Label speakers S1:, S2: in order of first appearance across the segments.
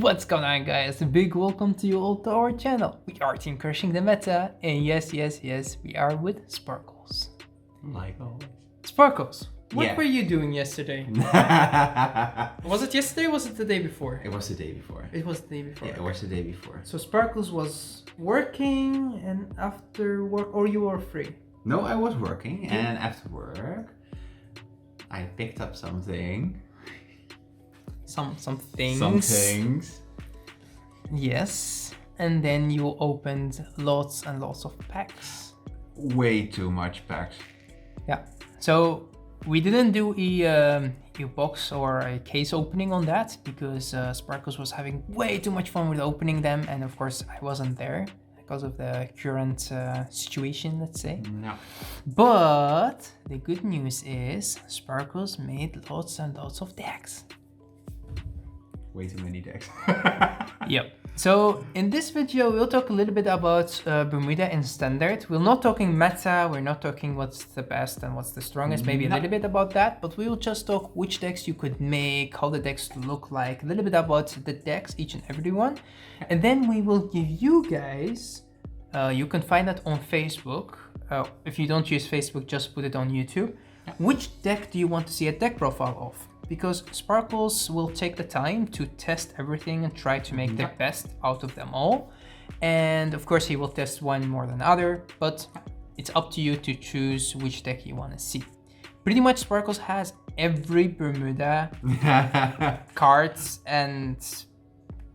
S1: What's going on, guys? A big welcome to you all to our channel. We are Team Crushing the Meta, and yes, we are with Sparkles.
S2: Like always.
S1: Sparkles, what
S2: Yeah.
S1: were you doing yesterday? Was it yesterday or was it the day before?
S2: It was the day before.
S1: It was the day before.
S2: Yeah, it was the day before.
S1: So Sparkles was working, and after work, or you were free?
S2: No, I was working, and after work, I picked up something.
S1: Some things.
S2: Some things.
S1: Yes. And then you opened lots and lots of packs.
S2: Way too much packs.
S1: Yeah. So we didn't do a box or a case opening on that because Sparkles was having way too much fun with opening them, and of course I wasn't there because of the current situation, let's say.
S2: No.
S1: But the good news is Sparkles made lots and lots of decks.
S2: Way too many decks.
S1: Yep. So in this video, we'll talk a little bit about Bermuda in standard. We're not talking meta, we're not talking what's the best and what's the strongest, maybe a little bit about that, but we will just talk which decks you could make, how the decks look like, a little bit about the decks, each and every one. And then we will give you guys, you can find that on Facebook. If you don't use Facebook, just put it on YouTube. Which deck do you want to see a deck profile of? Because Sparkles will take the time to test everything and try to make the best out of them all. And of course he will test one more than other, but it's up to you to choose which deck you want to see. Pretty much Sparkles has every Bermuda cards and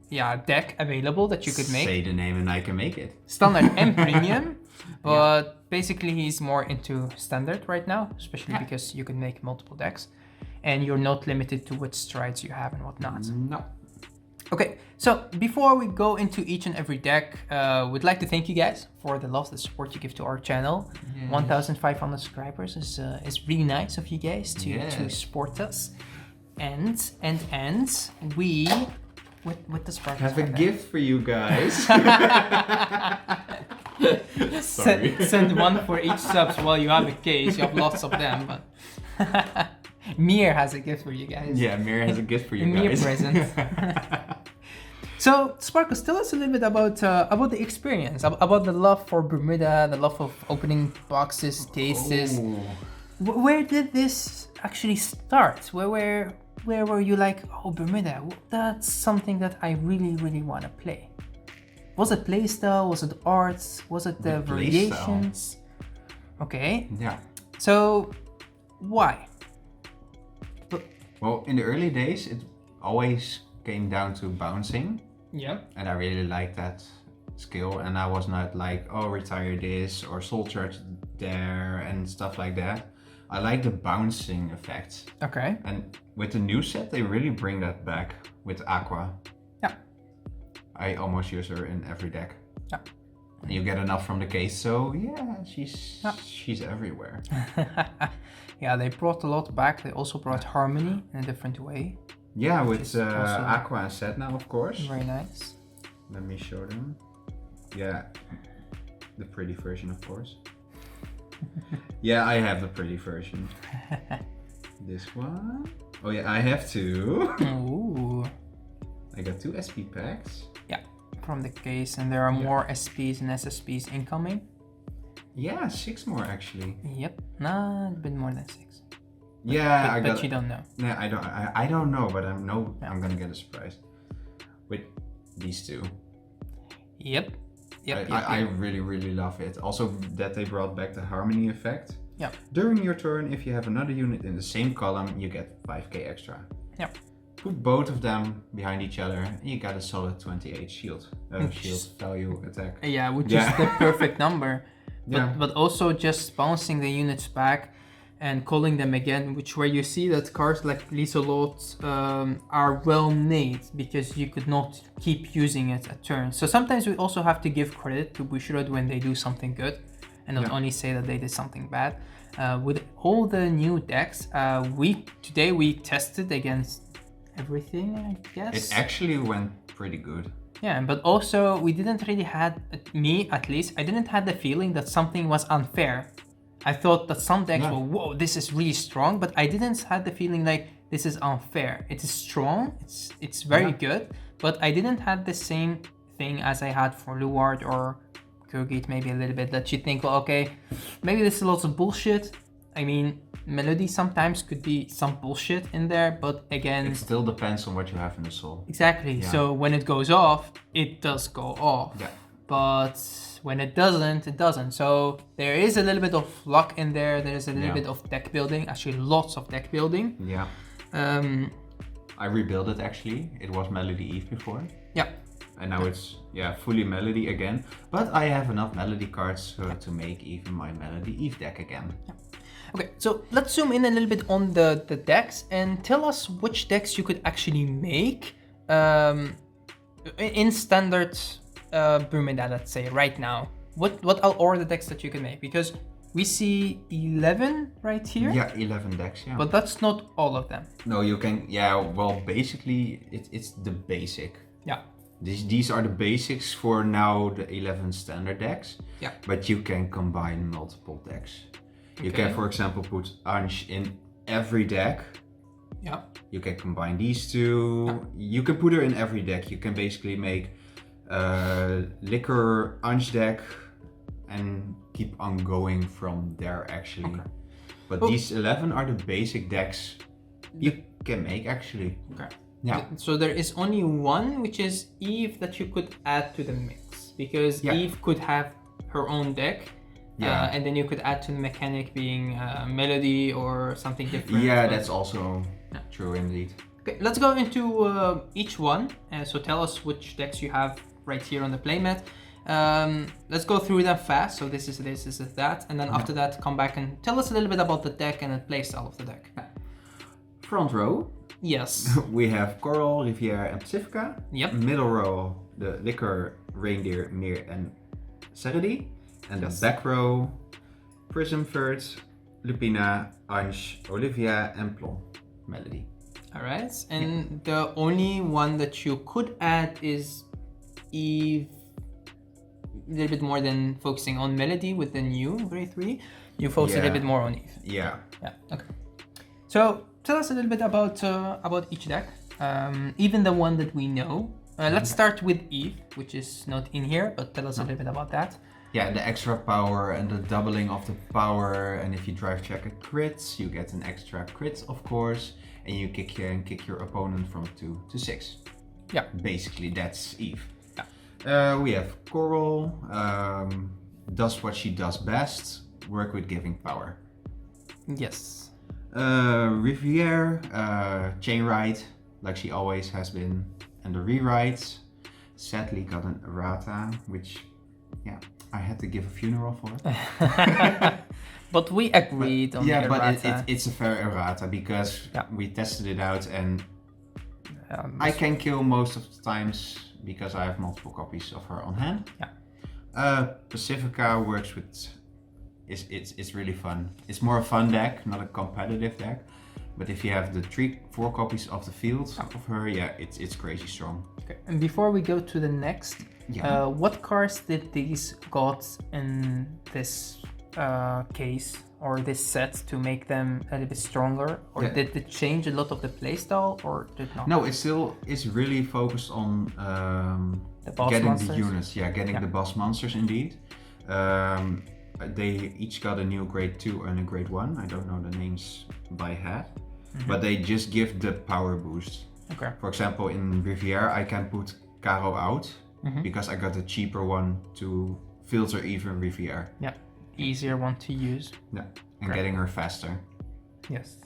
S1: deck available that you could make.
S2: Say the name and I can make it.
S1: Standard and premium, but basically he's more into standard right now, especially because you can make multiple decks. And you're not limited to what strides you have and whatnot.
S2: No.
S1: Okay, so before we go into each and every deck, we'd like to thank you guys for the love, the support you give to our channel. 1,500 subscribers is really nice of you guys to support us. And we, with the Sparkles,
S2: Have a gift for you guys. Sorry.
S1: Send one for each subs while you have a case. You have lots of them, but. Mir has a gift for you guys.
S2: Yeah, Mir has a gift for you
S1: Mir
S2: guys.
S1: present. So, Sparkles, tell us a little bit about the experience, about the love for Bermuda, the love of opening boxes, cases.
S2: Oh.
S1: Where did this actually start? Where were you like, oh, Bermuda, that's something that I really, really want to play? Was it Playstyle? Was it arts? Was it the variations? Okay.
S2: Yeah.
S1: So, why?
S2: Well, in the early days, it always came down to bouncing.
S1: Yeah.
S2: And I really liked that skill. And I was not like, oh, retire this or soul charge there and stuff like that. I like the bouncing effect.
S1: Okay.
S2: And with the new set, they really bring that back with Aqua.
S1: Yeah.
S2: I almost use her in every deck.
S1: Yeah.
S2: And you get enough from the case, so yeah, she's everywhere.
S1: Yeah, they brought a lot back. They also brought Harmony in a different way.
S2: Yeah, with Aqua and Set now, of course.
S1: Very nice.
S2: Let me show them. Yeah, the pretty version, of course. Yeah, I have the pretty version. This one. Oh yeah, I have two.
S1: Ooh.
S2: I got 2 SP packs.
S1: Yeah, from the case, and there are more SPs and SSPs incoming.
S2: Yeah, 6 more actually.
S1: Yep, nah, a bit more than 6.
S2: Yeah,
S1: but you don't know.
S2: Yeah, I don't know, but I'm gonna get a surprise with these 2.
S1: Yep.
S2: I really love it. Also that they brought back the harmony effect.
S1: Yeah.
S2: During your turn, if you have another unit in the same column, you get 5k extra.
S1: Yeah.
S2: Put both of them behind each other, and you got a solid 28 shield value attack.
S1: Yeah, which is the perfect number.
S2: Yeah.
S1: But also just bouncing the units back and calling them again, where you see that cards like Lisolot are well made because you could not keep using it at turn. So sometimes we also have to give credit to Bushiroad when they do something good and not only say that they did something bad. With all the new decks, today we tested against everything, I guess.
S2: It actually went pretty good.
S1: Yeah, but also we didn't really me at least, I didn't have the feeling that something was unfair. I thought that some decks were, whoa, this is really strong, but I didn't have the feeling like this is unfair. It is strong, it's very good, but I didn't have the same thing as I had for Luard or Kurgate, maybe a little bit, that you think, well, okay, maybe this is lots of bullshit. I mean, Melody sometimes could be some bullshit in there, but again...
S2: It still depends on what you have in the soul.
S1: Exactly.
S2: Yeah.
S1: So when it goes off, it does go off.
S2: Yeah.
S1: But when it doesn't, it doesn't. So there is a little bit of luck in there. There is a little bit of deck building. Actually, lots of deck building.
S2: Yeah. I rebuilt it actually. It was Melody Eve before.
S1: Yeah.
S2: And now it's fully Melody again. But I have enough Melody cards to make even my Melody Eve deck again.
S1: Yeah. Okay, so let's zoom in a little bit on the decks and tell us which decks you could actually make in standard Bermuda, let's say, right now. What are all the decks that you can make? Because we see 11 right here.
S2: Yeah, 11 decks, yeah.
S1: But that's not all of them.
S2: No, you can, well, basically, it's the basic.
S1: Yeah.
S2: These are the basics for now, the 11 standard decks.
S1: Yeah.
S2: But you can combine multiple decks. You can, for example, put Anj in every deck.
S1: Yeah.
S2: You can combine these two. Yeah. You can put her in every deck. You can basically make Liquor Anj deck and keep on going from there actually. Okay. But these 11 are the basic decks you can make actually.
S1: Okay.
S2: Yeah.
S1: So there is only one, which is Eve, that you could add to the mix, because Eve could have her own deck. Yeah. And then you could add to the mechanic being Melody or something different.
S2: Yeah, that's also true indeed.
S1: Okay, let's go into each one. So tell us which decks you have right here on the playmat. Let's go through them fast. So this is that. And then after that, come back and tell us a little bit about the deck and the playstyle of the deck.
S2: Front row.
S1: Yes.
S2: We have Coral, Riviera and Pacifica.
S1: Yep.
S2: Middle row, the Liquor, Reindeer, Mir and Saturday. And the back row, Prism first, Lupina, Anj, Olivia, and Plum, Melody.
S1: Alright, and the only one that you could add is Eve, a little bit more than focusing on Melody with the new grade 3. You focus a little bit more on Eve.
S2: Yeah.
S1: Yeah, okay. So tell us a little bit about each deck, even the one that we know. Let's start with Eve, which is not in here, but tell us a little bit about that.
S2: Yeah, the extra power and the doubling of the power, and if you drive check a crits, you get an extra crit, of course, and you kick your opponent from 2 to 6.
S1: Yeah.
S2: Basically, that's Eve. Yeah. We have Coral, does what she does best, work with giving power.
S1: Yes.
S2: Riviere, chain ride, like she always has been, and the rewrites. Sadly got an errata, which, I had to give a funeral for it.
S1: But we agreed on the errata.
S2: But it's a fair errata because we tested it out and I can kill most of the times because I have multiple copies of her on hand. Yeah. Pacifica works with, it's really fun. It's more a fun deck, not a competitive deck. But if you have the 4 copies of the field of her, it's crazy strong.
S1: Okay. And before we go to the next, what cards did these gods in this case or this set to make them a little bit stronger? Or did it change a lot of the playstyle, or did not?
S2: No, it's really focused on
S1: the boss
S2: getting
S1: monsters?
S2: The units. Yeah, getting the boss monsters indeed. They each got a new grade 2 and a grade 1. I don't know the names by head. But they just give the power boost. Okay. For example, in Riviera, I can put Caro out because I got a cheaper one to filter even Riviera.
S1: Yeah, easier one to use.
S2: Yeah, and getting her faster.
S1: Yes.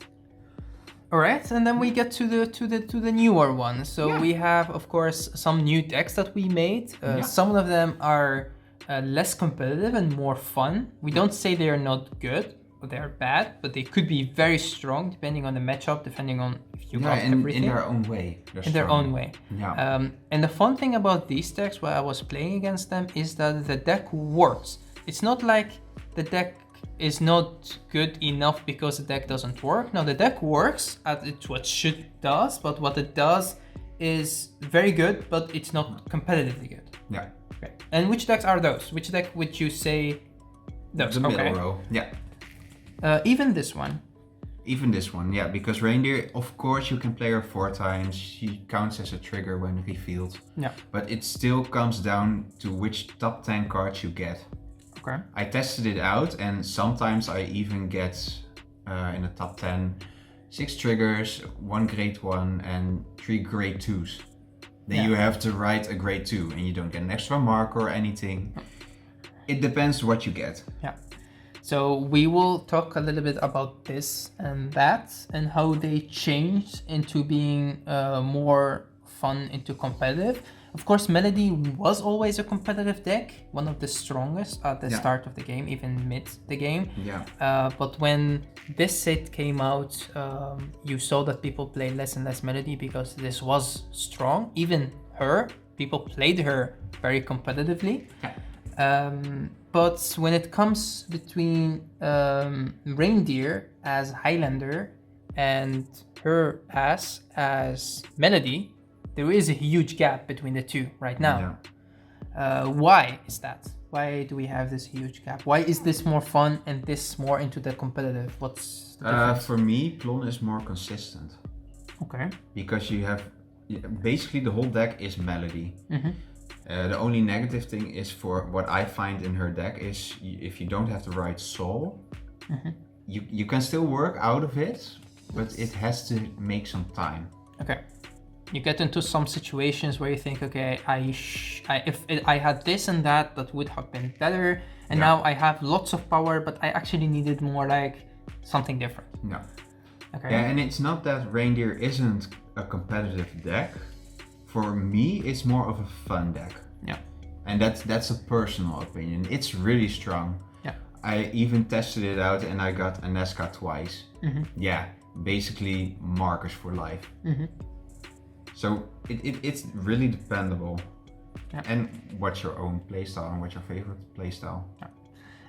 S1: All right, and then we get to the newer one. So we have, of course, some new decks that we made. Some of them are less competitive and more fun. We don't say they are not good. They're bad, but they could be very strong depending on the matchup, depending on if you got everything.
S2: In their own way.
S1: In their own way.
S2: Yeah.
S1: And the fun thing about these decks, while I was playing against them, is that the deck works. It's not like the deck is not good enough because the deck doesn't work. No, the deck works at what it does, but what it does is very good, but it's not competitively good.
S2: Yeah.
S1: Okay. And which decks are those? Which deck would you say those?
S2: The middle row. Yeah.
S1: Even this one.
S2: Even this one, yeah, because Reindeer, of course, you can play her 4 times. She counts as a trigger when revealed.
S1: Yeah.
S2: But it still comes down to which top 10 cards you get.
S1: Okay.
S2: I tested it out, and sometimes I even get in the top 10 6 triggers, 1 grade 1, and 3 grade 2s. Then you have to write a grade 2, and you don't get an extra mark or anything. It depends what you get.
S1: Yeah. So we will talk a little bit about this and that and how they changed into being more fun into competitive. Of course, Melody was always a competitive deck, one of the strongest at the start of the game, even mid the game.
S2: Yeah.
S1: But when this set came out, you saw that people play less and less Melody because this was strong. Even her, people played her very competitively.
S2: Yeah.
S1: But when it comes between Reindeer as Highlander and her as Melody, there is a huge gap between the two right now.
S2: Yeah.
S1: Why is that? Why do we have this huge gap? Why is this more fun and this more into the competitive? What's the difference?
S2: For me, Plon is more consistent.
S1: Okay.
S2: Because you have, basically the whole deck is Melody.
S1: Mm-hmm.
S2: The only negative thing is for what I find in her deck is if you don't have the right soul, you can still work out of it, but it has to make some time.
S1: Okay. You get into some situations where you think, okay, if I had this and that would have been better, and now I have lots of power, but I actually needed more like something different.
S2: No.
S1: Okay.
S2: Yeah, and it's not that Reindeer isn't a competitive deck. For me, it's more of a fun deck.
S1: Yeah.
S2: And that's a personal opinion. It's really strong.
S1: Yeah.
S2: I even tested it out and I got a Nesca twice.
S1: Mm-hmm.
S2: Yeah, basically markers for life.
S1: Mm-hmm.
S2: So it's really dependable.
S1: Yeah.
S2: And what's your own playstyle and what's your favorite playstyle?
S1: Yeah.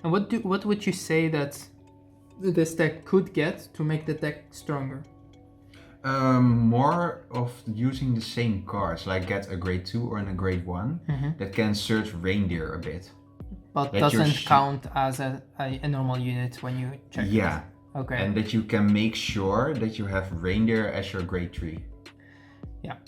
S1: And what would you say that this deck could get to make the deck stronger?
S2: More of using the same cards, like get a grade 2 or a grade 1 that can search Reindeer a bit.
S1: But
S2: that
S1: doesn't count as a normal unit when you check
S2: Yeah.
S1: it. Okay.
S2: And that you can make sure that you have Reindeer as your grade 3.
S1: Yeah.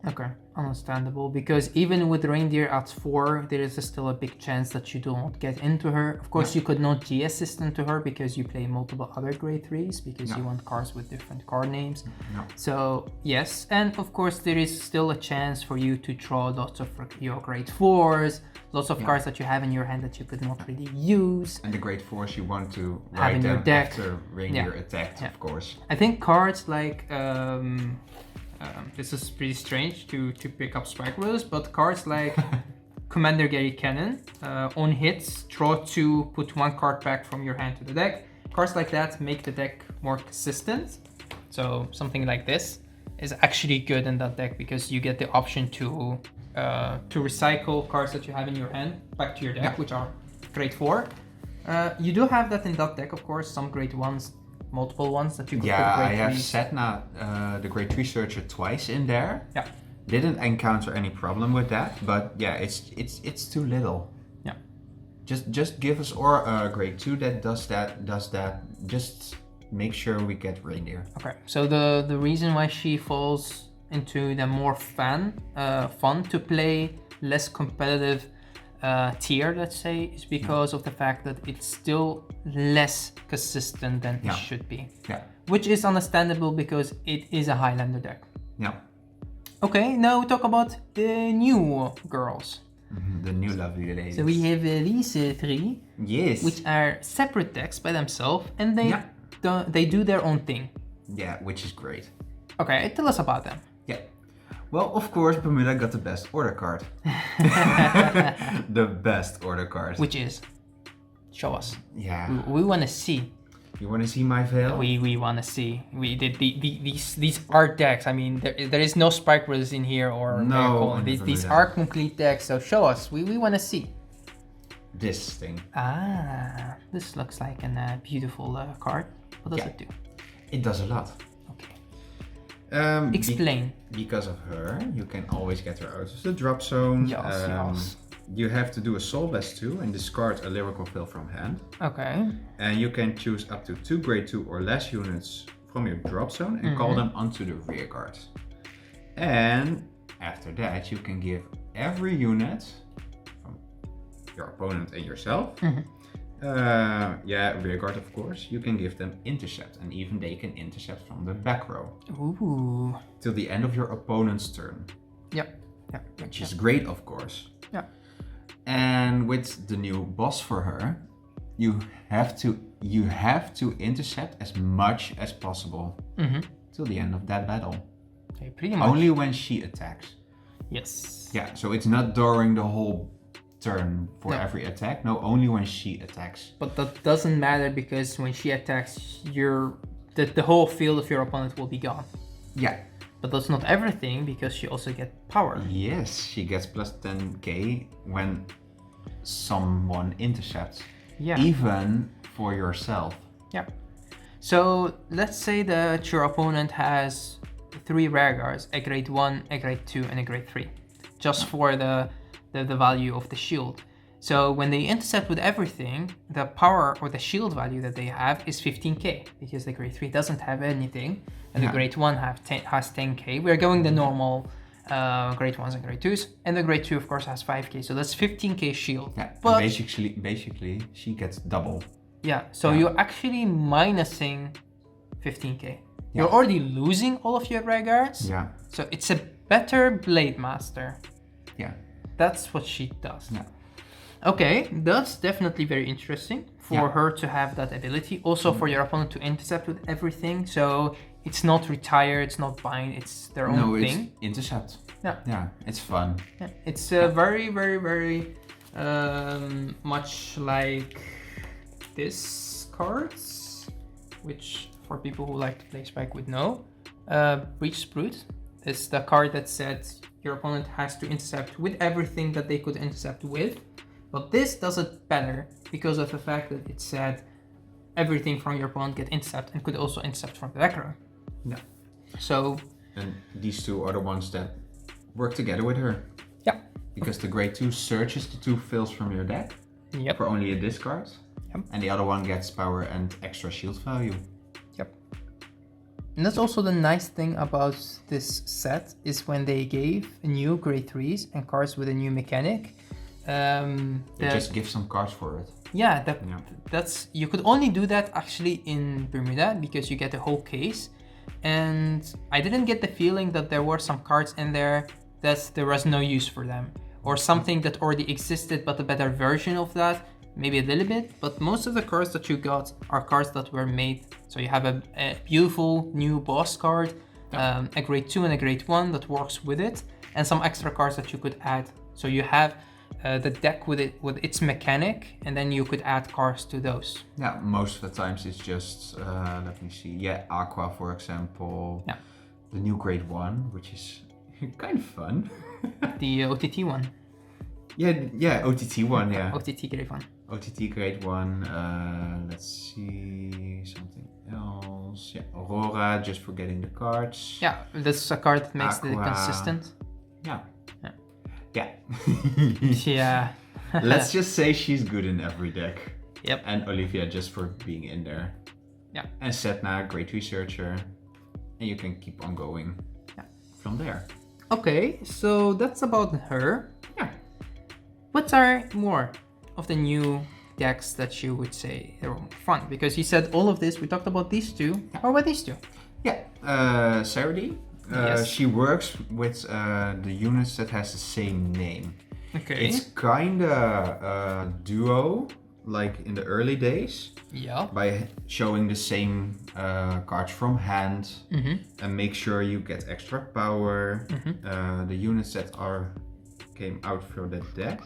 S1: Okay. Understandable. Because even with Reindeer at 4, there is still a big chance that you don't get into her. Of course, you could not G-assist into her because you play multiple other grade 3s because you want cards with different card names.
S2: No.
S1: So, yes. And of course, there is still a chance for you to draw lots of your grade 4s, lots of cards that you have in your hand that you could not really use.
S2: And the grade 4s you want to
S1: Have
S2: write
S1: in your
S2: them
S1: deck.
S2: after Reindeer attacked, of course.
S1: I think cards like this is pretty strange to pick up Spike Wheels, but cards like Commander Gary Cannon, on hits, draw 2, put 1 card back from your hand to the deck. Cards like that make the deck more consistent. So something like this is actually good in that deck because you get the option to recycle cards that you have in your hand back to your deck, which are grade 4. You do have that in that deck, of course, some grade 1s, multiple ones that you could put grade 3s.
S2: I have Setna, the grade 3 searcher twice in there.
S1: Yeah.
S2: Didn't encounter any problem with that, but yeah, it's too little.
S1: Yeah.
S2: Just give us or a grade 2 that does that. Just make sure we get Reindeer.
S1: Okay. So the reason why she falls into the more fun to play, less competitive tier, let's say, is because of the fact that it's still less consistent than it should be.
S2: Yeah.
S1: Which is understandable because it is a Highlander deck.
S2: Yeah.
S1: Okay, now we talk about the new girls.
S2: The new lovely ladies.
S1: So we have these 3,
S2: yes,
S1: which are separate decks by themselves, and they do their own thing.
S2: Yeah, which is great.
S1: Okay, tell us about them.
S2: Yeah. Well, of course, Bermuda got the best order card. The best order card.
S1: Which is? Show us.
S2: Yeah.
S1: We want to see.
S2: You want to see my veil?
S1: We want to see. We did these art decks. I mean, there is no Spike Wheels in here or
S2: no.
S1: These are complete decks. So show us. We want to see.
S2: This thing.
S1: Ah, this looks like a beautiful card. What does it do?
S2: It does a lot.
S1: Okay. Explain.
S2: Because of her, you can always get her out of the drop zone.
S1: Yes.
S2: You have to do a Soul Blast 2 and discard a Lyrical Veil from hand.
S1: Okay.
S2: And you can choose up to 2 grade 2 or less units from your drop zone and call them onto the rear guard. And after that, you can give every unit from your opponent and yourself, rear guard of course, you can give them intercept, and even they can intercept from the back row.
S1: Ooh.
S2: Till the end of your opponent's turn.
S1: Yep.
S2: Which is great, of course.
S1: Yeah.
S2: And with the new boss for her, you have to intercept as much as possible till the end of that battle.
S1: Okay, pretty much.
S2: Only when she attacks.
S1: Yes.
S2: Yeah, so it's not during the whole turn for every attack. No, only when she attacks.
S1: But that doesn't matter because when she attacks, the whole field of your opponent will be gone.
S2: Yeah.
S1: But that's not everything because she also gets power.
S2: Yes, she gets plus 10k when someone intercepts.
S1: Yeah.
S2: Even for yourself.
S1: Yeah. So let's say that your opponent has 3 rear guards, a grade 1, a grade 2, and a grade 3, just for the value of the shield. So when they intercept with everything, the power or the shield value that they have is 15k, because the grade 3 doesn't have anything, and the grade 1 has 10k. We're going the normal grade 1s and grade 2s, and the grade 2 of course has 5k, so that's 15k shield.
S2: Yeah,
S1: but
S2: basically she gets double.
S1: Yeah, so you're actually minusing 15k. You're already losing all of your rear guards.
S2: Yeah.
S1: So it's a better Blade Master.
S2: Yeah.
S1: That's what she does.
S2: Yeah.
S1: Okay, that's definitely very interesting for her to have that ability. Also for your opponent to intercept with everything. So it's not retire, it's not bind, it's their own thing.
S2: It's intercept.
S1: Yeah.
S2: Yeah, it's fun.
S1: Yeah. It's very, very, very much like this cards, which for people who like to play Spike would know. Breach Brute is the card that says your opponent has to intercept with everything that they could intercept with. But this does it better because of the fact that it said everything from your opponent get intercept and could also intercept from the back row.
S2: Yeah.
S1: So.
S2: And these two are the ones that work together with her.
S1: Yeah.
S2: Because the grade 2 searches the 2 fills from your deck for only a discard.
S1: Yep.
S2: And the other one gets power and extra shield value.
S1: Yep. And that's also the nice thing about this set is when they gave new grade 3s and cards with a new mechanic.
S2: They just give some cards for it.
S1: Yeah, that's you could only do that actually in Bermuda because you get a whole case. And I didn't get the feeling that there were some cards in there that there was no use for them. Or something that already existed but a better version of that. Maybe a little bit, but most of the cards that you got are cards that were made. So you have a beautiful new boss card, a grade 2 and a grade 1 that works with it, and some extra cards that you could add. So you have the deck with its mechanic, and then you could add cards to those.
S2: Yeah, most of the times it's just, let me see, Aqua for example. Yeah. The new grade 1, which is kind of fun.
S1: The OTT one.
S2: Yeah, OTT one, yeah.
S1: OTT grade 1.
S2: OTT grade 1, let's see, something else. Yeah, Aurora, just for getting the cards.
S1: Yeah, that's a card that makes
S2: Aqua.
S1: it consistent.
S2: Yeah.
S1: Yeah.
S2: Let's just say she's good in every deck.
S1: Yep.
S2: And Olivia just for being in there.
S1: Yeah.
S2: And Setna, great researcher. And you can keep on going from there.
S1: Okay, so that's about her.
S2: Yeah.
S1: What are more of the new decks that you would say are more fun? Because you said all of this, we talked about these two. How about these two?
S2: Yeah, Saradi. She works with the units that has the same name.
S1: Okay.
S2: It's kinda duo, like in the early days.
S1: Yeah.
S2: By showing the same cards from hand and make sure you get extra power. The units that came out for the deck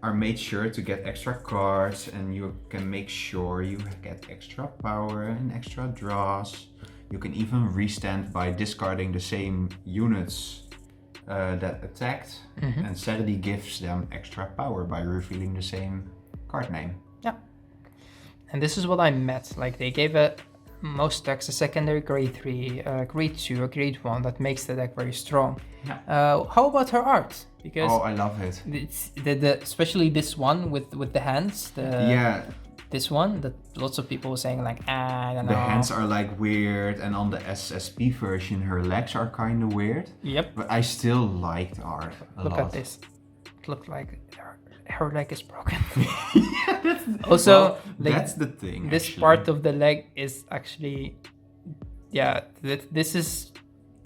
S2: are made sure to get extra cards, and you can make sure you get extra power and extra draws. You can even restand by discarding the same units that attacked, and Saturday gives them extra power by revealing the same card name.
S1: Yeah. And this is what I meant. Like they gave most decks a secondary grade 3, grade 2, or grade 1 that makes the deck very strong.
S2: Yeah.
S1: How about her art? Because
S2: I love it.
S1: It's especially this one with the hands. this one that lots of people were saying like, I don't know.
S2: The hands are like weird, and on the SSP version, her legs are kind of weird.
S1: Yep.
S2: But I still liked art a
S1: Look
S2: lot.
S1: at this. It looked like her leg is broken.
S2: Yeah,
S1: Also,
S2: well,
S1: like,
S2: that's the thing.
S1: this
S2: actually.
S1: part of the leg is actually, yeah, this is,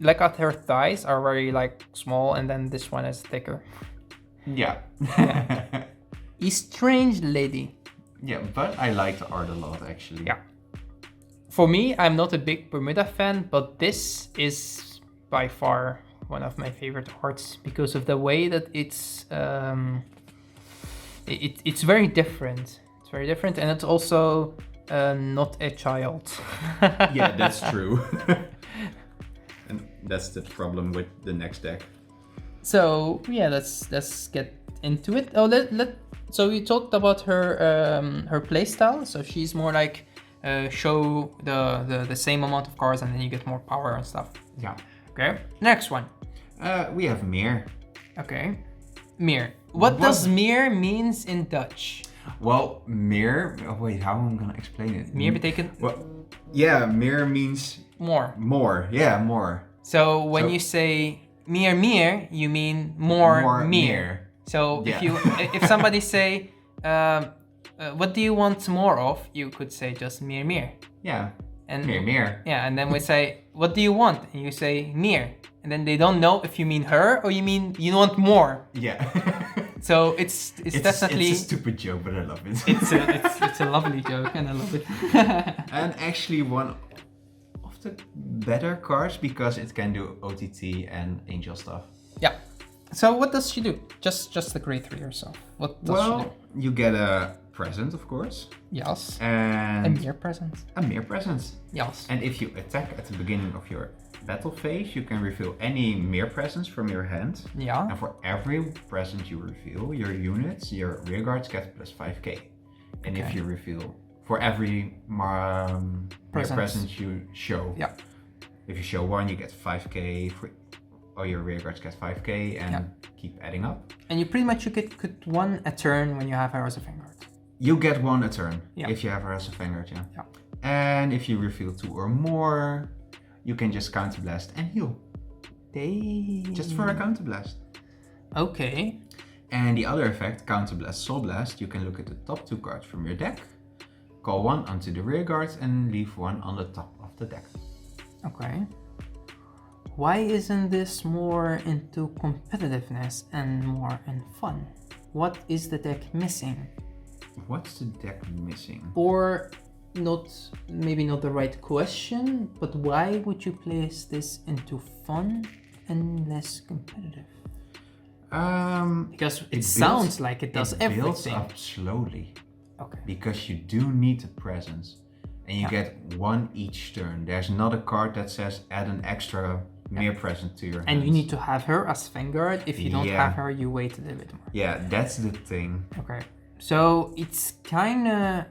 S1: like at her thighs are very like small, and then this one is thicker.
S2: Yeah.
S1: A strange lady.
S2: Yeah, but I like the art a lot actually.
S1: Yeah. For me, I'm not a big Bermuda fan, but this is by far one of my favorite arts because of the way that it's it's very different. It's very different, and it's also not a child.
S2: Yeah, that's true. And that's the problem with the next deck.
S1: So yeah, let's get into it. Oh, so we talked about her playstyle. So she's more like show the same amount of cards, and then you get more power and stuff.
S2: Yeah.
S1: Okay. Next one.
S2: We have Mir.
S1: Okay. Mir. What does Mir means in Dutch?
S2: Well, Mir. Oh wait, how am I gonna explain it?
S1: Mir betekent
S2: Well, yeah, Mir means
S1: more.
S2: more. Yeah, more.
S1: So when you say Mir, you mean more Mir.
S2: Mir.
S1: So
S2: Yeah.
S1: if somebody say, what do you want more of? You could say just Mir.
S2: Yeah.
S1: And
S2: Mir.
S1: Yeah, and then we say, what do you want? And you say Mir. And then they don't know if you mean her or you mean you want more.
S2: Yeah.
S1: So it's definitely
S2: It's a stupid joke, but I love it.
S1: it's a lovely joke and I love it.
S2: And actually one of the better cards because it can do OTT and angel stuff.
S1: Yeah. So what does she do? Just the grade 3 herself. What does she do?
S2: You get a present, of course.
S1: Yes.
S2: And
S1: A mere present.
S2: a mere present.
S1: Yes.
S2: And if you attack at the beginning of your battle phase, you can reveal any mere presents from your hand.
S1: Yeah.
S2: And for every present you reveal, your units, your rearguards get plus 5k. And if you reveal for every mere present you show,
S1: Yeah.
S2: if you show one, you get 5k. For all your rearguards get 5k, and keep adding up.
S1: And you pretty much could one a turn when you have her as a Vanguard.
S2: You get one a turn
S1: Yeah.
S2: if you have her as a Vanguard, yeah.
S1: Yeah.
S2: And if you reveal 2 or more, you can just counterblast and heal. Just for a counterblast.
S1: Okay.
S2: And the other effect, counterblast, soul blast, you can look at the top 2 cards from your deck, call one onto the rearguard, and leave one on the top of the deck.
S1: Okay. Why isn't this more into competitiveness and more in fun? What is the deck missing?
S2: What's the deck missing?
S1: Or not, maybe not the right question, but why would you place this into fun and less competitive? Because it sounds like it does everything.
S2: It builds up slowly.
S1: Okay.
S2: Because you do need the presence. And you get one each turn. There's not a card that says add an extra mere present to your hand.
S1: And you need to have her as Vanguard. If you don't have her, you wait a little bit more.
S2: Yeah, that's the thing.
S1: Okay. So it's kind of...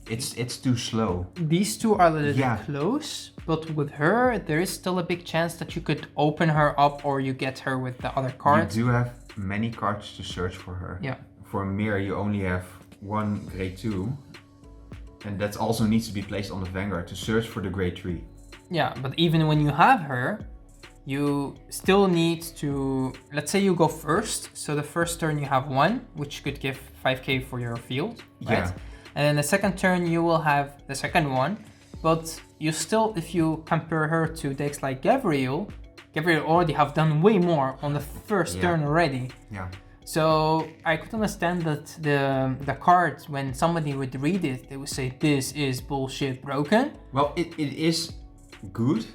S2: it's too slow.
S1: These two are a little bit close, but with her, there is still a big chance that you could open her up or you get her with the other cards.
S2: You do have many cards to search for her.
S1: Yeah.
S2: For Mir, you only have one grade 2. And that also needs to be placed on the Vanguard to search for the grade 3.
S1: Yeah, but even when you have her, you still need to, let's say you go first. So the first turn you have 1, which could give 5k for your field, right?
S2: Yeah.
S1: And then the second turn you will have the second one, but you still, if you compare her to decks like Gabriel already have done way more on the first turn already.
S2: Yeah.
S1: So I could understand that the cards, when somebody would read it, they would say, this is bullshit broken.
S2: Well, it is good.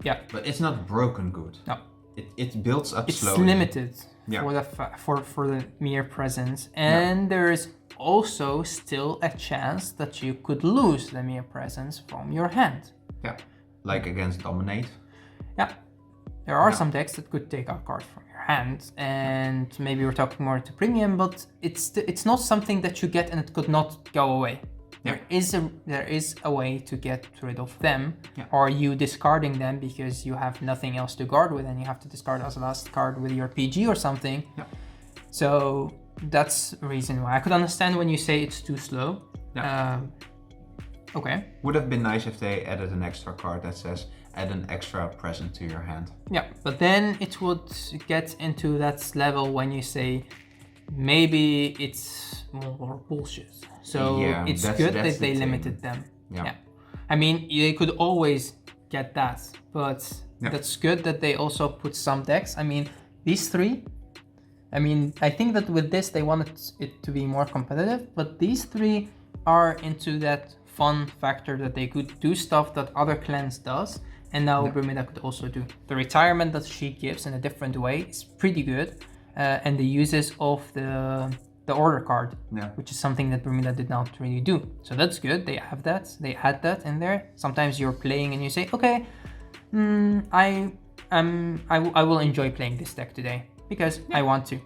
S1: Yeah.
S2: But it's not broken good.
S1: No.
S2: It builds up slowly.
S1: It's limited for the mere presence. And there is also still a chance that you could lose the mere presence from your hand.
S2: Yeah. Like against Dominate.
S1: Yeah. There are some decks that could take out cards from your hand, and maybe we're talking more to premium, but it's not something that you get and it could not go away. Yeah. There is a way to get rid of them, or you discarding them because you have nothing else to guard with, and you have to discard as a last card with your PG or something. Yeah. So that's the reason why I could understand when you say it's too slow.
S2: Yeah.
S1: Okay.
S2: Would have been nice if they added an extra card that says add an extra present to your hand.
S1: Yeah, but then it would get into that level when you say maybe it's more bullshit. So
S2: Yeah,
S1: it's
S2: that's
S1: good that
S2: the
S1: they
S2: thing.
S1: limited them.
S2: Yeah.
S1: I mean, they could always get that, but
S2: Yeah.
S1: that's good that they also put some decks. I mean, these three, I mean, I think that with this they wanted it to be more competitive, but these three are into that fun factor that they could do stuff that other clans does, and now Bermuda could also do. The retirement that she gives in a different way is pretty good, and the uses of the order card, which is something that Bermuda did not really do. So that's good. They have that. They add that in there. Sometimes you're playing and you say, okay, I will enjoy playing this deck today because I want to.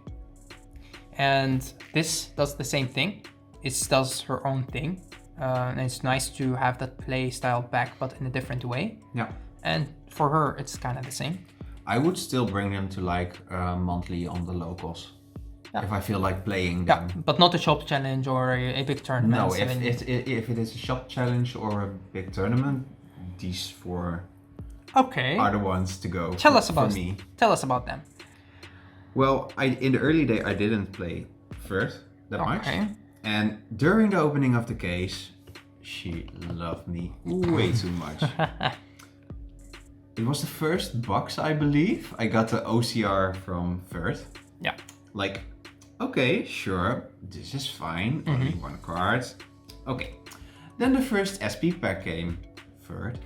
S1: And this does the same thing. It does her own thing. And it's nice to have that play style back, but in a different way.
S2: Yeah.
S1: And for her, it's kind of the same.
S2: I would still bring them to like monthly on the locals.
S1: Yeah.
S2: If I feel like playing them.
S1: Yeah, but not a shop challenge or a big tournament.
S2: No, if it is a shop challenge or a big tournament, these four are the ones to go
S1: Tell us about them.
S2: Well, in the early day, I didn't play first that much. And during the opening of the case, she loved me way too much. It was the first box, I believe. I got the OCR from Firth.
S1: Yeah.
S2: Like, okay, sure, this is fine. Only one card. Okay. Then the first SP pack came. Firth.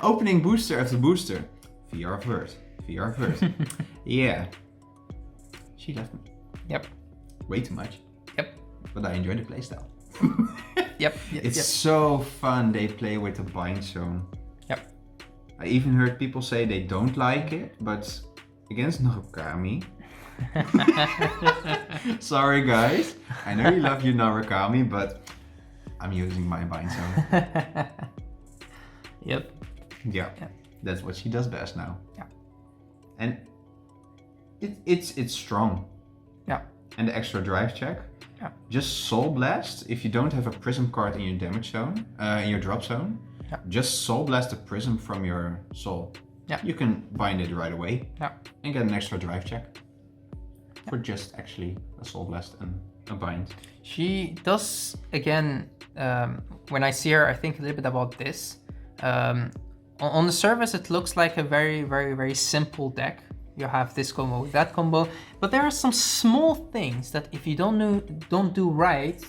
S2: Opening booster after booster. VR Firth. VR Firth. Yeah. She loved me.
S1: Yep.
S2: Way too much.
S1: Yep.
S2: But I enjoy the playstyle.
S1: Yep.
S2: It's so fun. They play with the bind zone.
S1: Yep.
S2: I even heard people say they don't like it, but against Narukami. Sorry guys. I know you love your Narukami, but I'm using my bind zone.
S1: Yep.
S2: Yeah. That's what she does best now.
S1: Yeah.
S2: And it's strong.
S1: Yeah.
S2: And the extra drive check.
S1: Yeah.
S2: Just Soul Blast if you don't have a Prism card in your damage zone, in your drop zone.
S1: Yeah.
S2: Just Soul Blast a Prism from your soul.
S1: Yeah.
S2: You can bind it right away.
S1: Yeah.
S2: And get an extra drive check. For just actually a Soul Blast and a bind.
S1: She does, again, when I see her, I think a little bit about this. On the surface, it looks like a very, very, very simple deck. You have this combo with that combo, but there are some small things that if you don't do right,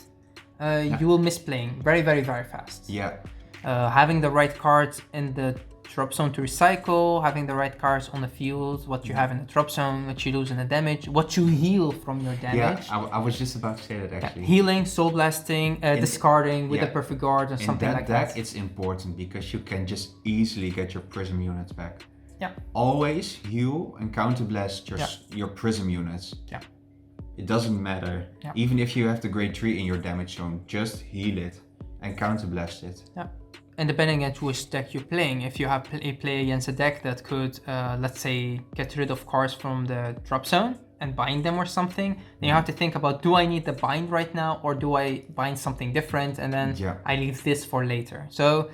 S1: you will miss playing very, very, very fast.
S2: Yeah.
S1: Having the right cards in the drop zone to recycle, having the right cards on the field, what you have in the drop zone, what you lose in the damage, what you heal from your damage.
S2: Yeah, I was just about to say that actually.
S1: Yeah. Healing, soul blasting, discarding with a perfect guard and something like that.
S2: In that deck, it's important because you can just easily get your Prism units back.
S1: Yeah.
S2: Always heal and counterblast your Prism units.
S1: Yeah.
S2: It doesn't matter.
S1: Yeah.
S2: Even if you have the grade 3 in your damage zone, just heal it and counterblast it.
S1: Yeah. And depending on which deck you're playing, if you have play against a deck that could, let's say, get rid of cards from the drop zone and bind them or something, then you have to think about, do I need the bind right now or do I bind something different and then I leave this for later. So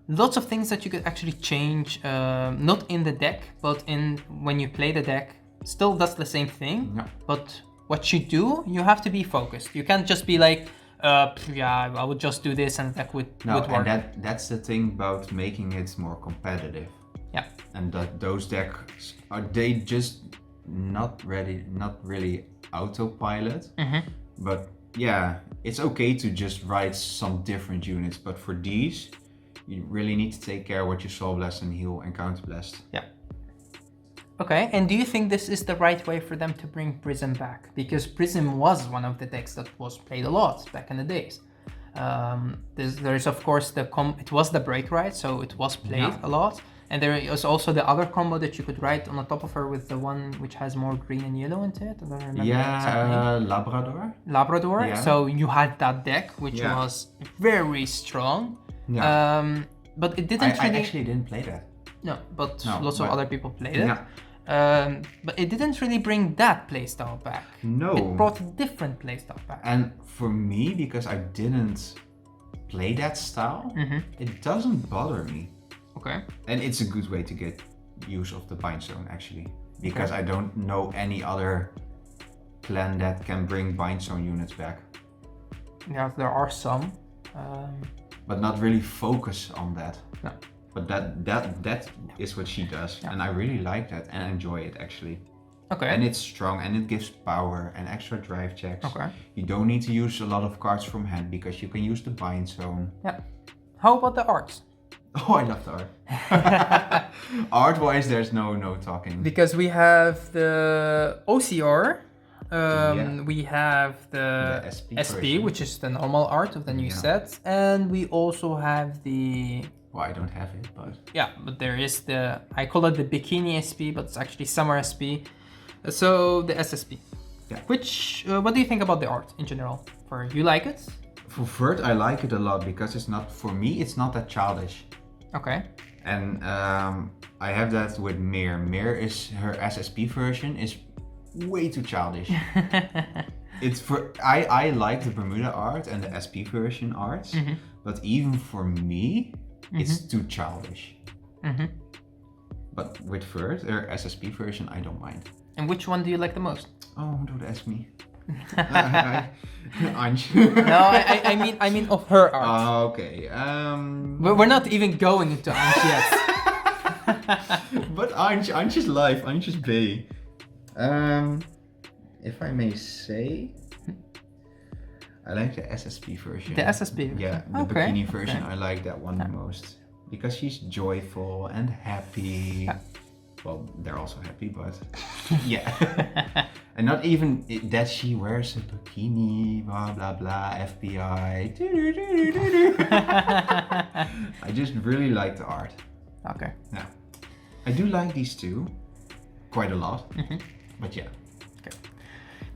S1: lots of things that you could actually change, not in the deck, but when you play the deck, still does the same thing. But what you do, you have to be focused. You can't just be like, I would just do this and that would work.
S2: And that's the thing about making it more competitive.
S1: Yeah.
S2: And that those decks they just not really autopilot. But yeah, it's okay to just write some different units, but for these, you really need to take care of what you Soul Blast and heal and counterblast. Yeah.
S1: Okay, and do you think this is the right way for them to bring Prism back? Because Prism was one of the decks that was played a lot back in the days. There's of course it was the break right, so it was played a lot. And there is also the other combo that you could write on the top of her with the one which has more green and yellow into it. I don't remember
S2: Labrador.
S1: Labrador. Yeah. So you had that deck which was very strong. Yeah. But it didn't
S2: I actually didn't play that.
S1: No, but lots of other people played it. But it didn't really bring that playstyle back.
S2: No.
S1: It brought a different playstyle back.
S2: And for me, because I didn't play that style, it doesn't bother me.
S1: Okay.
S2: And it's a good way to get use of the bind zone actually. Because I don't know any other clan that can bring bind zone units back.
S1: Yeah, there are some.
S2: But not really focus on that.
S1: No.
S2: But that is what she does.
S1: Yeah.
S2: And I really like that and enjoy it actually.
S1: Okay.
S2: And it's strong and it gives power and extra drive checks.
S1: Okay.
S2: You don't need to use a lot of cards from hand because you can use the bind zone.
S1: Yeah. How about the arts?
S2: Oh, I love the art. Art-wise, there's no talking.
S1: Because we have the OCR, we have the
S2: SP
S1: SP,
S2: version.
S1: which is the normal art of the new set, and we also have the...
S2: Well, I don't have it, but...
S1: Yeah, but there is the... I call it the Bikini SP, but it's actually Summer SP. So, the SSP.
S2: Yeah.
S1: Which, what do you think about the art in general? You like it?
S2: For Vert, I like it a lot because it's not, for me, it's not that childish.
S1: Okay.
S2: And I have that with Mir. Mir is her SSP version is way too childish. It's for I like the Bermuda art and the SP version arts, but even for me, it's too childish. But with Vert, her SSP version, I don't mind.
S1: And which one do you like the most?
S2: Oh, don't ask me. Anj.
S1: No, I mean of her art.
S2: Okay.
S1: We're not even going into Anj yet.
S2: But Anj is live. Anj is B. If I may say, I like the SSP version.
S1: The SSP?
S2: Yeah, the
S1: Okay.
S2: bikini version. I like that one the most because she's joyful and happy.
S1: Yeah.
S2: Well, they're also happy, but yeah. And not even that she wears a bikini, blah blah blah, FBI. I just really like the art.
S1: Okay.
S2: Yeah, I do like these two quite a lot, but yeah.
S1: Okay.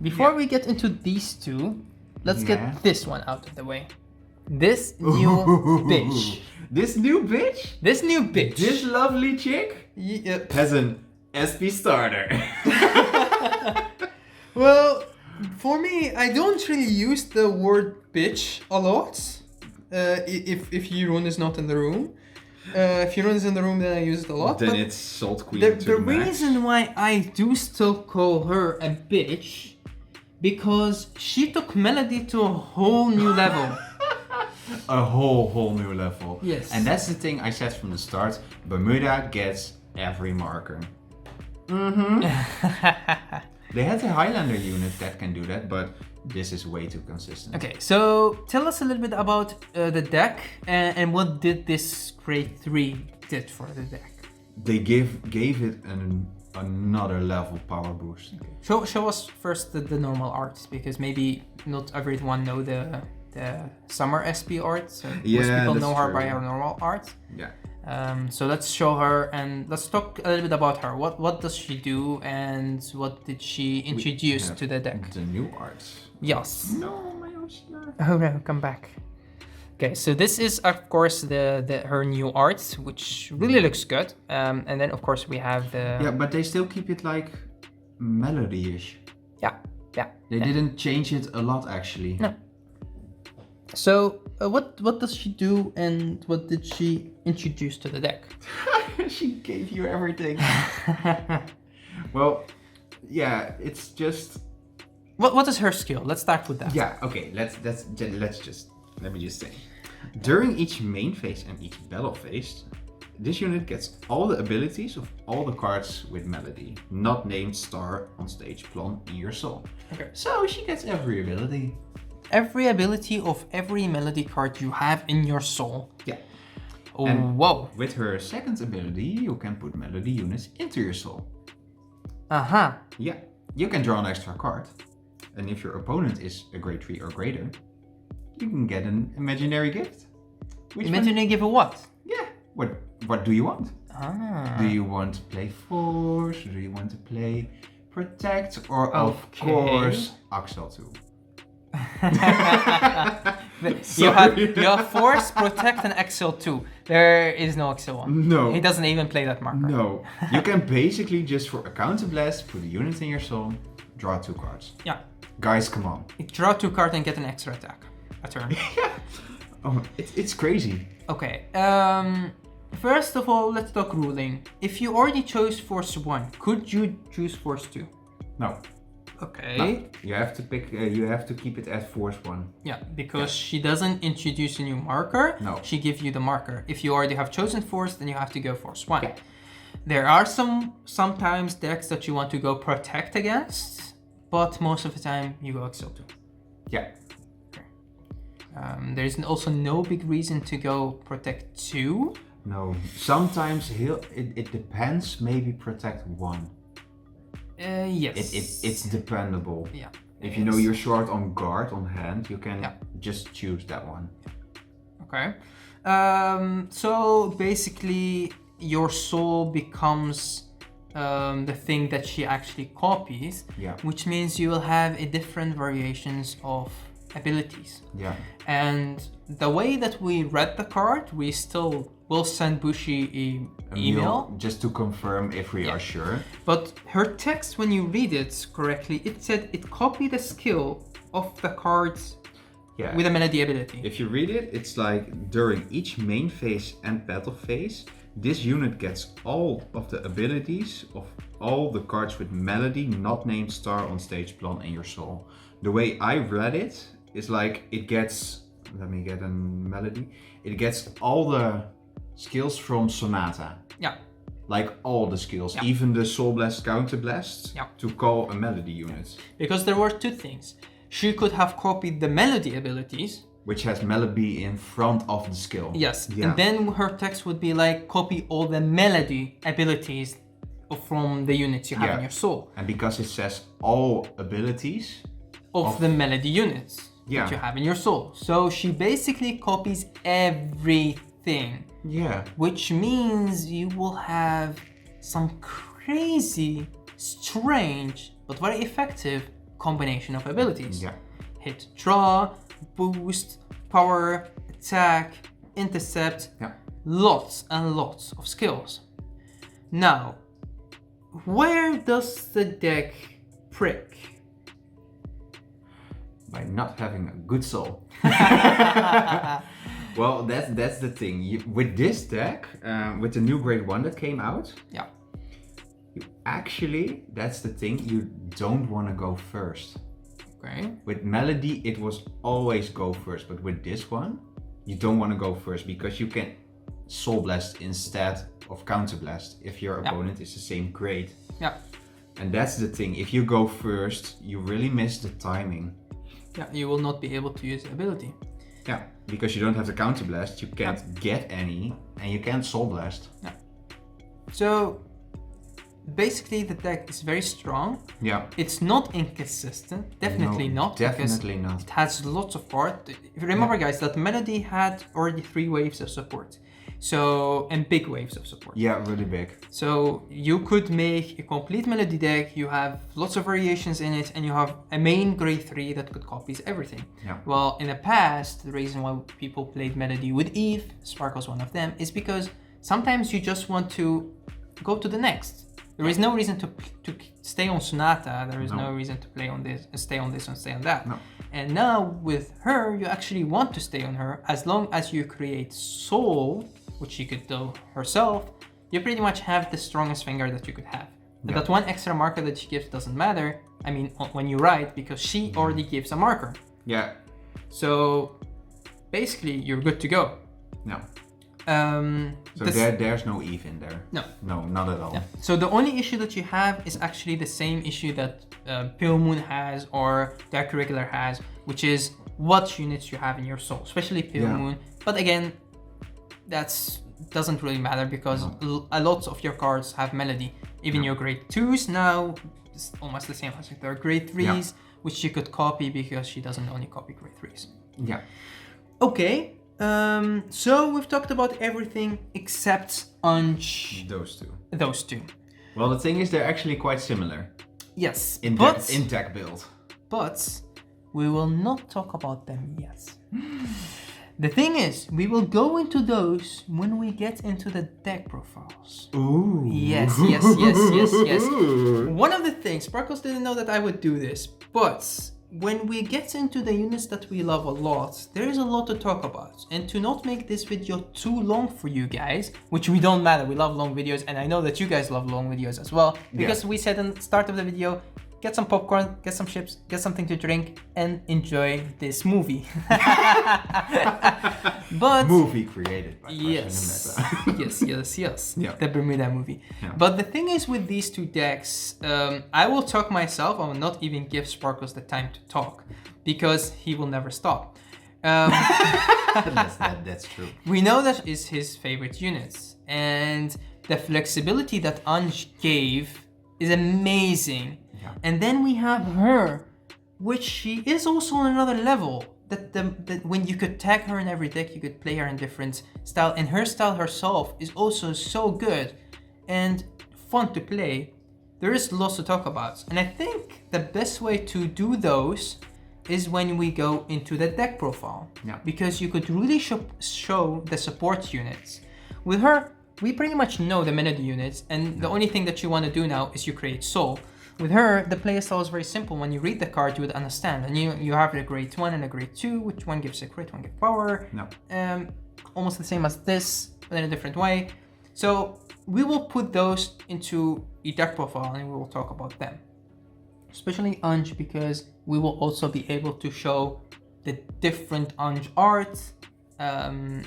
S1: Before we get into these two, let's get this one out of the way. This new bitch.
S2: This new bitch?
S1: This new bitch.
S2: This lovely chick? Has an SP starter.
S1: Well, for me, I don't really use the word bitch a lot. If Jeroen is not in the room. If Jeroen is in the room, then I use it a lot.
S2: Then it's Salt Queen
S1: The reason why I do still call her a bitch, because she took Melody to a whole new level.
S2: A whole new level.
S1: Yes.
S2: And that's the thing I said from the start. Bermuda gets every marker. They had a Highlander unit that can do that, but this is way too consistent.
S1: Okay, so tell us a little bit about the deck and what did this grade 3 did for the deck.
S2: They gave it another level power boost.
S1: Okay. Show us first the normal art, because maybe not everyone know the Summer SP art. So most people know her by her normal art.
S2: Yeah.
S1: So let's show her and let's talk a little bit about her. What does she do and what did she introduce to the deck?
S2: The new art.
S1: Yes.
S2: No, my OCR.
S1: Oh no, come back. Okay, so this is of course her new art, which really looks good. And then of course we have the...
S2: Yeah, but they still keep it like melody-ish.
S1: Yeah.
S2: They didn't change it a lot actually.
S1: No. So what does she do and what did she introduce to the deck?
S2: She gave you everything. Well, yeah, it's just...
S1: What is her skill? Let's start with that.
S2: Yeah, okay, let me just say. During each main phase and each battle phase, this unit gets all the abilities of all the cards with melody, not named star on stage plon in your soul.
S1: Okay.
S2: So she gets every ability.
S1: Every ability of every melody card you have in your soul.
S2: Yeah.
S1: Oh,
S2: And
S1: whoa.
S2: with her second ability, you can put melody units into your soul.
S1: Uh-huh.
S2: Yeah. You can draw an extra card. And if your opponent is a grade 3 or greater, you can get an imaginary gift.
S1: Imaginary give a what?
S2: Yeah. What do you want?
S1: Ah.
S2: Do you want to play Force? Do you want to play Protect? Or of
S1: Okay.
S2: course, Axel too.
S1: You have Force, Protect, and Excel 2. There is no Excel 1.
S2: No.
S1: He doesn't even play that marker.
S2: No. You can basically just for a counter blast put a unit in your soul, draw 2 cards.
S1: Yeah.
S2: Guys, come on.
S1: Draw 2 cards and get an extra attack. A turn.
S2: Oh, it's crazy.
S1: Okay. First of all, let's talk ruling. If you already chose Force 1, could you choose Force 2?
S2: No.
S1: Okay.
S2: No. You have to pick. You have to keep it at Force 1.
S1: Yeah, because she doesn't introduce a new marker.
S2: No.
S1: She gives you the marker. If you already have chosen Force, then you have to go Force 1.
S2: Yeah.
S1: There are sometimes decks that you want to go Protect against, but most of the time you go Excel 2.
S2: Yeah.
S1: There's also no big reason to go Protect 2.
S2: No. Sometimes it depends. Maybe Protect 1.
S1: Yes.
S2: It's dependable.
S1: Yeah.
S2: If you know you're short on guard on hand, you can just choose that one.
S1: Okay. So basically, your soul becomes the thing that she actually copies.
S2: Yeah.
S1: Which means you will have a different variations of abilities.
S2: Yeah.
S1: And the way that we read the card, we still will send Bushi an email
S2: just to confirm if we are sure.
S1: But her text, when you read it correctly, it said it copied the skill of the cards with a melody ability.
S2: If you read it, it's like during each main phase and battle phase, this unit gets all of the abilities of all the cards with melody not named star on stage plan in your soul. The way I read it is like it gets, let me get a melody, it gets all the skills from Sonata.
S1: Yeah.
S2: Like all the skills, even the Soul Blast, Counter Blast, to call a melody unit.
S1: Because there were 2 things. She could have copied the melody abilities,
S2: which has melody in front of the skill.
S1: Yes,
S2: yeah.
S1: And then her text would be like, copy all the melody abilities from the units you have in your soul.
S2: And because it says all abilities
S1: of the melody units that you have in your soul. So she basically copies everything.
S2: Yeah.
S1: Which means you will have some crazy, strange, but very effective combination of abilities.
S2: Yeah.
S1: Hit, draw, boost, power, attack, intercept, lots and lots of skills. Now, where does the deck prick?
S2: By not having a good soul. Well, that's the thing. With this deck, with the new grade 1 that came out, you actually, that's the thing, you don't want to go first.
S1: Okay.
S2: With Melody, it was always go first, but with this one, you don't want to go first because you can Soul Blast instead of Counter Blast if your opponent is the same grade.
S1: Yeah.
S2: And that's the thing, if you go first, you really miss the timing.
S1: Yeah, you will not be able to use the ability.
S2: Yeah, because you don't have the Counter Blast, you can't get any, and you can't Soul Blast.
S1: Yeah. So, basically the deck is very strong.
S2: Yeah.
S1: It's not inconsistent, definitely not.
S2: Definitely not.
S1: It has lots of part. If you remember guys, that Melody had already 3 waves of support. So, and big waves of support.
S2: Yeah, really big.
S1: So you could make a complete Melody deck, you have lots of variations in it, and you have a main grade 3 that could copies everything.
S2: Yeah.
S1: Well, in the past, the reason why people played Melody with Eve, Sparkle's one of them, is because sometimes you just want to go to the next. There is no reason to stay on Sonata, there is no reason to play on this, and stay on this and stay on that.
S2: No.
S1: And now with her, you actually want to stay on her as long as you create Soul, which she could do herself, you pretty much have the strongest Vanguard that you could have. But that one extra marker that she gives doesn't matter, I mean, when you write, because she already gives a marker.
S2: Yeah.
S1: So basically, you're good to go.
S2: No. So there's no Eve in there.
S1: No.
S2: No, not at all.
S1: Yeah. So the only issue that you have is actually the same issue that Pale Moon has or Dark Regular has, which is what units you have in your soul, especially Pale Moon. But again, that doesn't really matter because a lot of your cards have Melody. Even your grade 2s now, it's almost the same as their grade 3s, which you could copy because she doesn't only copy grade 3s.
S2: Yeah.
S1: Okay. So we've talked about everything except those two.
S2: Well, the thing is, they're actually quite similar.
S1: Yes,
S2: in deck build.
S1: But we will not talk about them yet. The thing is, we will go into those when we get into the deck profiles.
S2: Ooh.
S1: Yes. One of the things, Sparkles didn't know that I would do this, but when we get into the units that we love a lot, there is a lot to talk about. And to not make this video too long for you guys, which we don't matter, we love long videos, and I know that you guys love long videos as well, because we said in the start of the video, get some popcorn, get some chips, get something to drink, and enjoy this movie. But
S2: movie created by
S1: yes,
S2: Yeah.
S1: the Bermuda movie.
S2: Yeah.
S1: But the thing is with these two decks, I will talk myself. I will not even give Sparkles the time to talk because he will never stop.
S2: That's true.
S1: We know that is his favorite units, and the flexibility that Anj gave is amazing.
S2: Yeah.
S1: And then we have her, which she is also on another level. That when you could tag her in every deck, you could play her in different style, and her style herself is also so good and fun to play. There is lots to talk about, and I think the best way to do those is when we go into the deck profile.
S2: Yeah.
S1: Because you could really show the support units. With her, we pretty much know the minute units, and the only thing that you want to do now is you create soul. With her, the playstyle is very simple. When you read the card, you would understand. And you have a grade 1 and a grade 2, which one gives a crit, one gives power.
S2: No.
S1: Almost the same as this, but in a different way. So we will put those into a deck profile and we will talk about them. Especially Anj, because we will also be able to show the different Anj arts, the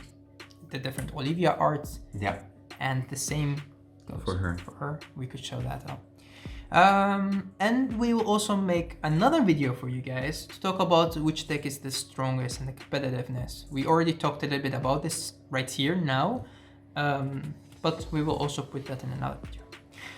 S1: different Olivia arts.
S2: Yeah.
S1: And the same goes
S2: For
S1: her. We could show that up. And we will also make another video for you guys to talk about which deck is the strongest and the competitiveness. We already talked a little bit about this right here now, but we will also put that in another video.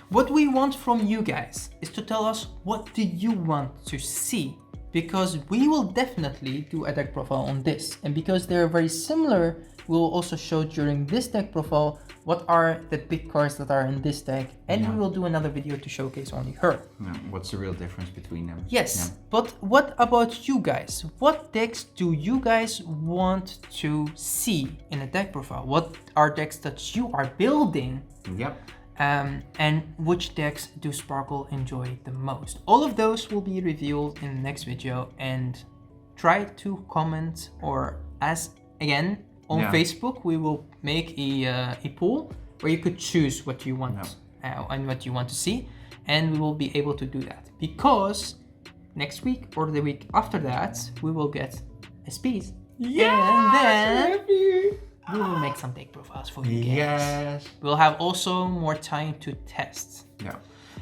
S1: What we want from you guys is to tell us what do you want to see, because we will definitely do a deck profile on this, and because they're very similar, we will also show during this deck profile what are the big cards that are in this deck, and we will do another video to showcase only her.
S2: Yeah. What's the real difference between them?
S1: Yes,
S2: Yeah.
S1: but what about you guys? What decks do you guys want to see in a deck profile? What are decks that you are building?
S2: Yep.
S1: And which decks do Sparkle enjoy the most? All of those will be revealed in the next video, and try to comment, or as again on Facebook we will make a poll where you could choose what you want and what you want to see, and we will be able to do that because next week or the week after that we will get SPs, and then we will make some deck profiles for you guys.
S2: Yes.
S1: We'll have also more time to test.
S2: Yeah.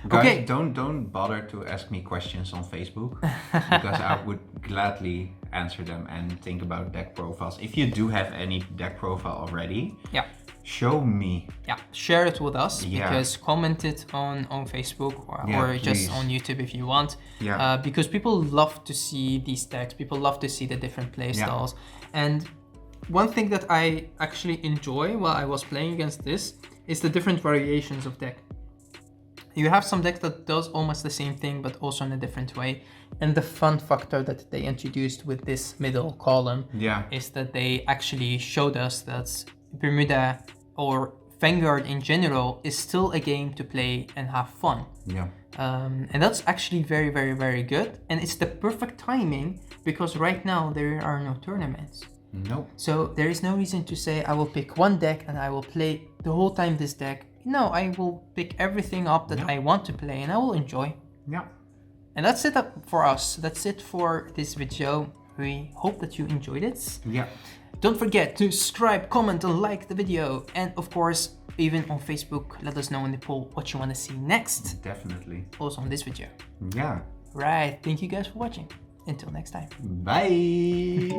S2: Guys,
S1: Okay.
S2: don't bother to ask me questions on Facebook because I would gladly answer them and think about deck profiles. If you do have any deck profile already,
S1: Yeah.
S2: show me.
S1: Yeah, share it with us,
S2: Yeah.
S1: because comment it on Facebook or just
S2: please.
S1: on YouTube if you want.
S2: Yeah.
S1: Because people love to see these decks. People love to see the different play styles. And one thing that I actually enjoy while I was playing against this is the different variations of deck. You have some decks that does almost the same thing, but also in a different way. And the fun factor that they introduced with this middle column is that they actually showed us that Bermuda or Vanguard in general is still a game to play and have fun.
S2: Yeah.
S1: And that's actually very, very, very good. And it's the perfect timing because right now there are no tournaments.
S2: Nope.
S1: So there is no reason to say I will pick one deck and I will play the whole time this deck. No, I will pick everything up that I want to play and I will enjoy.
S2: Yeah.
S1: And that's it for us. That's it for this video. We hope that you enjoyed it.
S2: Yeah.
S1: Don't forget to subscribe, comment and like the video. And of course, even on Facebook, let us know in the poll what you want to see next.
S2: Definitely.
S1: Also on this video.
S2: Yeah.
S1: Right, thank you guys for watching. Until next time.
S2: Bye.